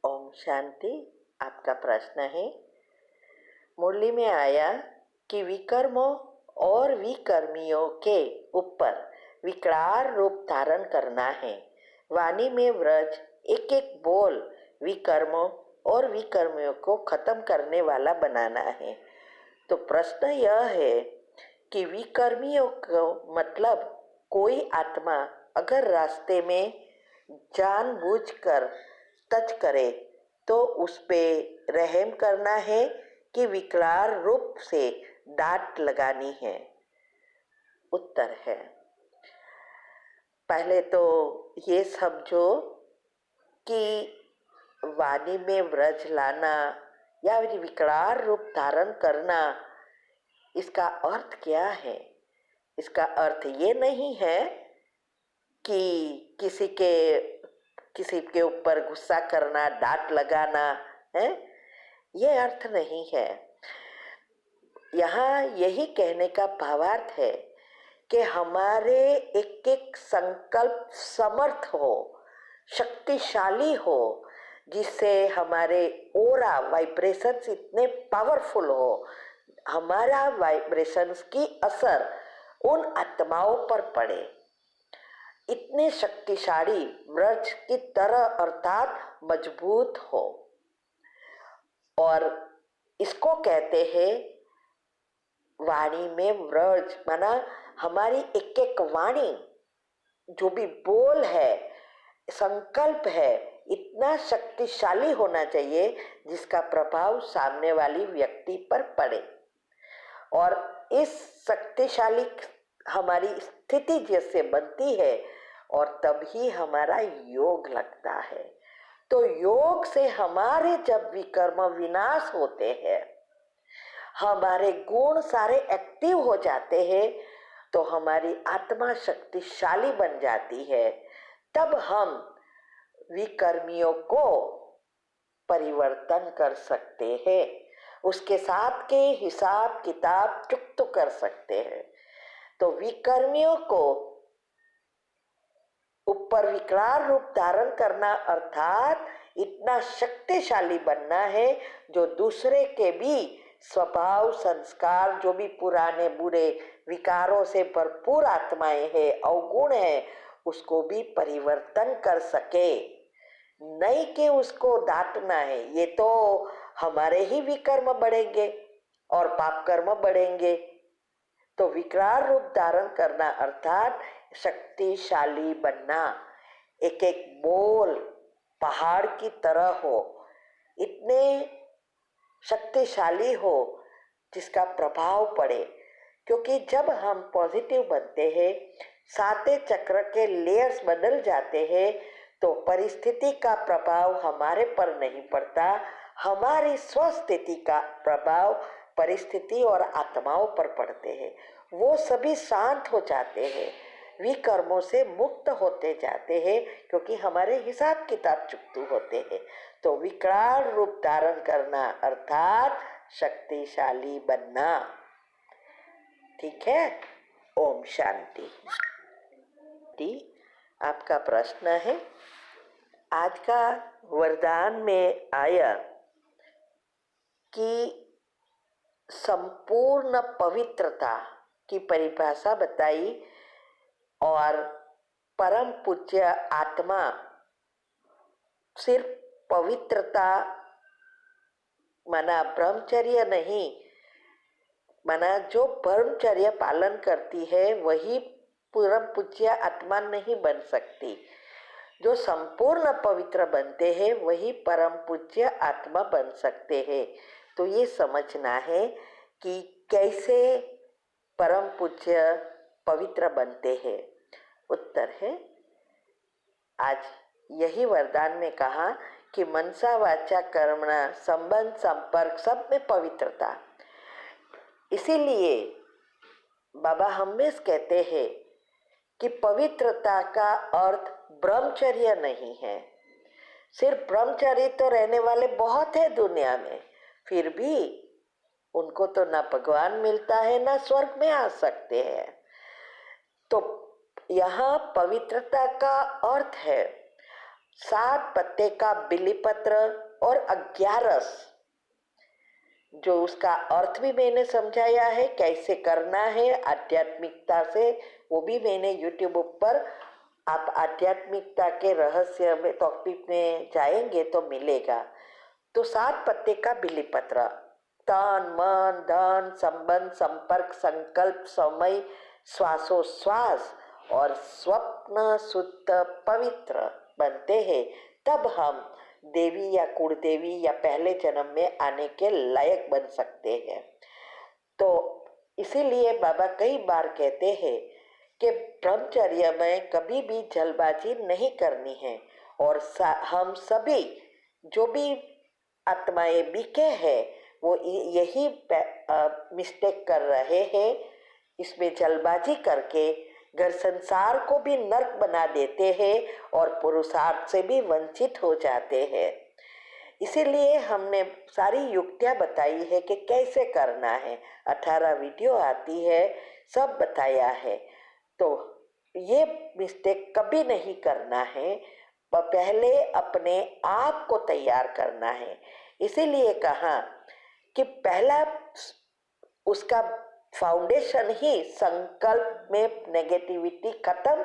ओम शांति। आपका प्रश्न है, मुरली में आया कि विकर्मों और विकर्मियों के ऊपर विकराल रूप धारण करना है। वाणी में व्रज एक एक बोल विकर्मों और विकर्मियों को खत्म करने वाला बनाना है। तो प्रश्न यह है कि विकर्मियों को मतलब कोई आत्मा अगर रास्ते में जानबूझकर टच करे तो उस पे रहम करना है कि विकराल रूप से डांट लगानी है। उत्तर है, पहले तो ये समझो कि वाणी में व्रज लाना या विकराल रूप धारण करना, इसका अर्थ क्या है। इसका अर्थ ये नहीं है कि किसी के ऊपर गुस्सा करना, डांट लगाना है, ये अर्थ नहीं है। यहाँ यही कहने का भावार्थ है कि हमारे एक एक संकल्प समर्थ हो, शक्तिशाली हो, जिससे हमारे ओरा वाइब्रेशंस इतने पावरफुल हो, हमारा वाइब्रेशंस की असर उन आत्माओं पर पड़े, इतने शक्तिशाली व्रज की तरह अर्थात मजबूत हो। और इसको कहते हैं वाणी में व्रज, माना हमारी एक एक वाणी, जो भी बोल है, संकल्प है, इतना शक्तिशाली होना चाहिए जिसका प्रभाव सामने वाली व्यक्ति पर पड़े। और इस शक्तिशाली हमारी स्थिति जैसे बनती है और तभी हमारा योग लगता है। तो योग से हमारे जब विकर्म विनाश होते हैं, हमारे गुण सारे एक्टिव हो जाते हैं, तो हमारी आत्मा शक्तिशाली बन जाती है। तब हम विकर्मियों को परिवर्तन कर सकते हैं, उसके साथ के हिसाब किताब चुकता कर सकते हैं। तो विकर्मियों को ऊपर विकराल रूप धारण करना अर्थात इतना शक्तिशाली बनना है जो दूसरे के भी स्वभाव संस्कार, जो भी पुराने बुरे विकारों से भरपूर आत्माएं हैं, अवगुण है, उसको भी परिवर्तन कर सके। नहीं कि उसको डांटना है, ये तो हमारे ही विकर्म बढ़ेंगे और पाप कर्म बढ़ेंगे। तो विकराल रूप धारण करना अर्थात शक्तिशाली बनना, एक एक बोल पहाड़ की तरह हो, इतने शक्तिशाली हो जिसका प्रभाव पड़े। क्योंकि जब हम पॉजिटिव बनते हैं, साते चक्र के लेयर्स बदल जाते हैं, तो परिस्थिति का प्रभाव हमारे पर नहीं पड़ता, हमारी स्वस्थिति का प्रभाव परिस्थिति और आत्माओं पर पड़ते हैं। वो सभी शांत हो जाते हैं, विकर्मों से मुक्त होते जाते हैं, क्योंकि हमारे हिसाब किताब चुकते होते हैं। तो विकराल रूप धारण करना अर्थात शक्तिशाली बनना। ठीक है। ओम शांति। आपका प्रश्न है, आज का वरदान में आया कि संपूर्ण पवित्रता की परिभाषा बताई और परम पूज्य आत्मा सिर्फ पवित्रता माना ब्रह्मचर्य नहीं, माना जो ब्रह्मचर्य पालन करती है वही परम पूज्य आत्मा नहीं बन सकती। जो संपूर्ण पवित्र बनते हैं वही परम पूज्य आत्मा बन सकते हैं। तो ये समझना है कि कैसे परम पूज्य पवित्र बनते हैं। उत्तर है, आज यही वरदान में कहा कि मनसा वाचा कर्मणा संबंध संपर्क सब में पवित्रता। इसीलिए बाबा हमेशा कहते हैं कि पवित्रता का अर्थ ब्रह्मचर्य नहीं है। सिर्फ ब्रह्मचर्य तो रहने वाले बहुत है दुनिया में, फिर भी उनको तो ना भगवान मिलता है ना स्वर्ग में आ सकते हैं। तो यहाँ पवित्रता का अर्थ है 7 पत्ते का बिलीपत्र और अज्ञारस, जो उसका अर्थ भी मैंने समझाया है, कैसे करना है आध्यात्मिकता से, वो भी मैंने यूट्यूब पर, आप आध्यात्मिकता के रहस्य में टॉपिक में जाएंगे तो मिलेगा। तो 7 पत्ते का बिलीपत्र, तन मन धन संबंध संपर्क संकल्प समय श्वासोश्वास और स्वप्न शुद्ध पवित्र बनते हैं, तब हम देवी या कुलदेवी या पहले जन्म में आने के लायक बन सकते हैं। तो इसीलिए बाबा कई बार कहते हैं कि ब्रह्मचर्य में कभी भी जल्दबाजी नहीं करनी है, और हम सभी जो भी आत्माएं बीके हैं वो यही मिस्टेक कर रहे हैं, इसमें जल्दबाजी करके घर संसार को भी नर्क बना देते हैं और पुरुषार्थ से भी वंचित हो जाते हैं। इसीलिए हमने सारी युक्तियां बताई है कि कैसे करना है, 18 वीडियो आती है, सब बताया है। तो ये मिस्टेक कभी नहीं करना है, पहले अपने आप को तैयार करना है। इसीलिए कहा कि पहला उसका फाउंडेशन ही संकल्प में नेगेटिविटी खत्म,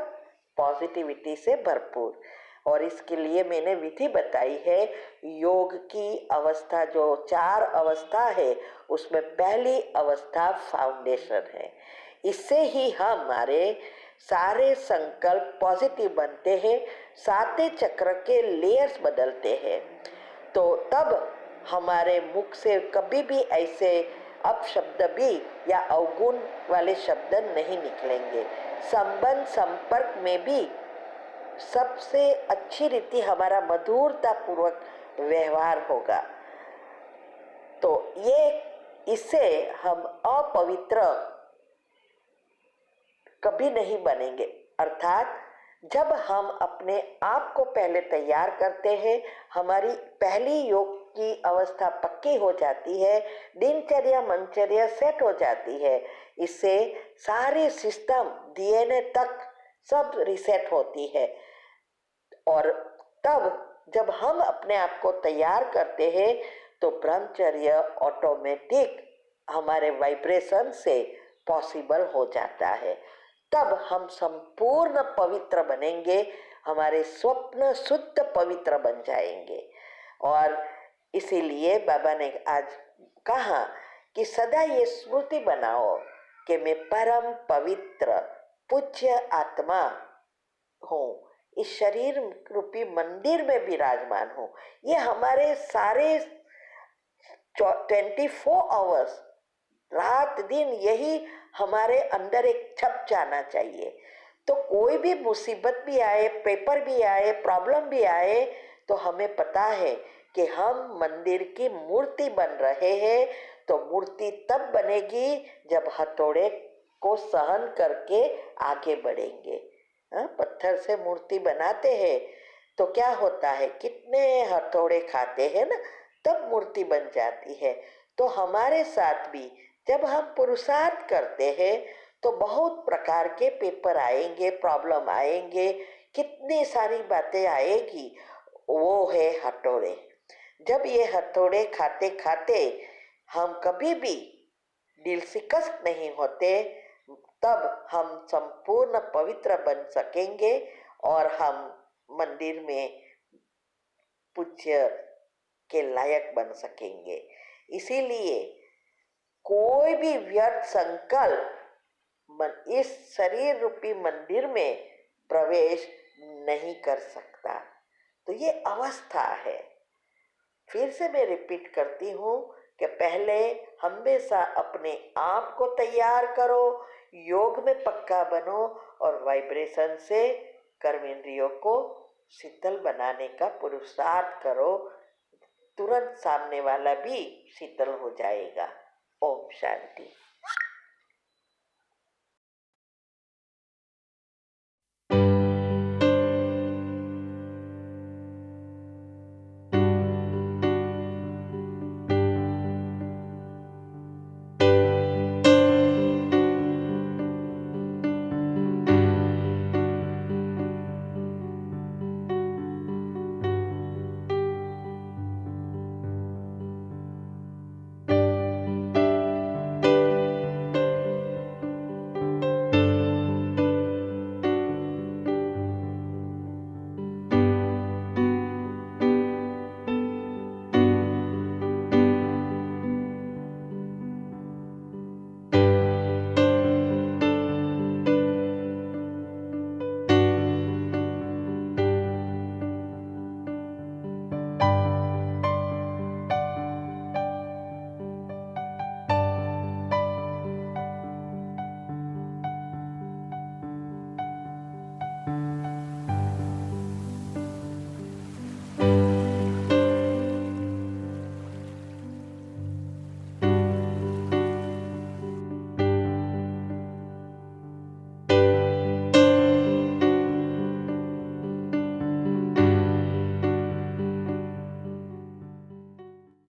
पॉजिटिविटी से भरपूर। और इसके लिए मैंने विधि बताई है, योग की अवस्था जो 4 अवस्था है उसमें पहली अवस्था फाउंडेशन है। इससे ही हमारे सारे संकल्प पॉजिटिव बनते हैं, 7 चक्र के लेयर्स बदलते हैं। तो तब हमारे मुख से कभी भी ऐसे अपशब्द भी या अवगुण वाले शब्द नहीं निकलेंगे। संबंध संपर्क में भी सबसे अच्छी रीति हमारा मधुरता पूर्वक व्यवहार होगा। तो ये इससे हम अपवित्र कभी नहीं बनेंगे। अर्थात जब हम अपने आप को पहले तैयार करते हैं, हमारी पहली योग की अवस्था पक्की हो जाती है, दिनचर्या मनचर्या सेट हो जाती है। इससे सारे सिस्टम डीएनए तक सब रिसेट होती है। और तब जब हम अपने आप को तैयार करते हैं तो ब्रह्मचर्य ऑटोमेटिक हमारे वाइब्रेशन से पॉसिबल हो जाता है। तब हम संपूर्ण पवित्र बनेंगे, हमारे स्वप्न शुद्ध पवित्र बन जाएंगे। और इसीलिए बाबा ने आज कहा कि सदा ये स्मृति बनाओ कि मैं परम पवित्र पूज्य आत्मा हूँ, इस शरीर रूपी मंदिर में विराजमान हूँ। ये हमारे सारे 24 आवर्स रात दिन यही हमारे अंदर एक छप जाना चाहिए। तो कोई भी मुसीबत भी आए, पेपर भी आए, प्रॉब्लम भी आए, तो हमें पता है कि हम मंदिर की मूर्ति बन रहे हैं। तो मूर्ति तब बनेगी जब हथौड़े को सहन करके आगे बढ़ेंगे। पत्थर से मूर्ति बनाते हैं तो क्या होता है, कितने हथौड़े खाते हैं ना, तब मूर्ति बन जाती है। तो हमारे साथ भी जब हम पुरुषार्थ करते हैं तो बहुत प्रकार के पेपर आएंगे, प्रॉब्लम आएंगे, कितनी सारी बातें आएगी। वो है हथौड़े। जब ये हथौड़े खाते खाते हम कभी भी दिल शिकस्त नहीं होते, तब हम संपूर्ण पवित्र बन सकेंगे और हम मंदिर में पूज्य के लायक बन सकेंगे। इसीलिए कोई भी व्यर्थ संकल्प इस शरीर रूपी मंदिर में प्रवेश नहीं कर सकता। तो ये अवस्था है। फिर से मैं रिपीट करती हूँ कि पहले हमेशा अपने आप को तैयार करो, योग में पक्का बनो और वाइब्रेशन से कर्मेंद्रियों को शीतल बनाने का पुरुषार्थ करो। तुरंत सामने वाला भी शीतल हो जाएगा। ओम शांति।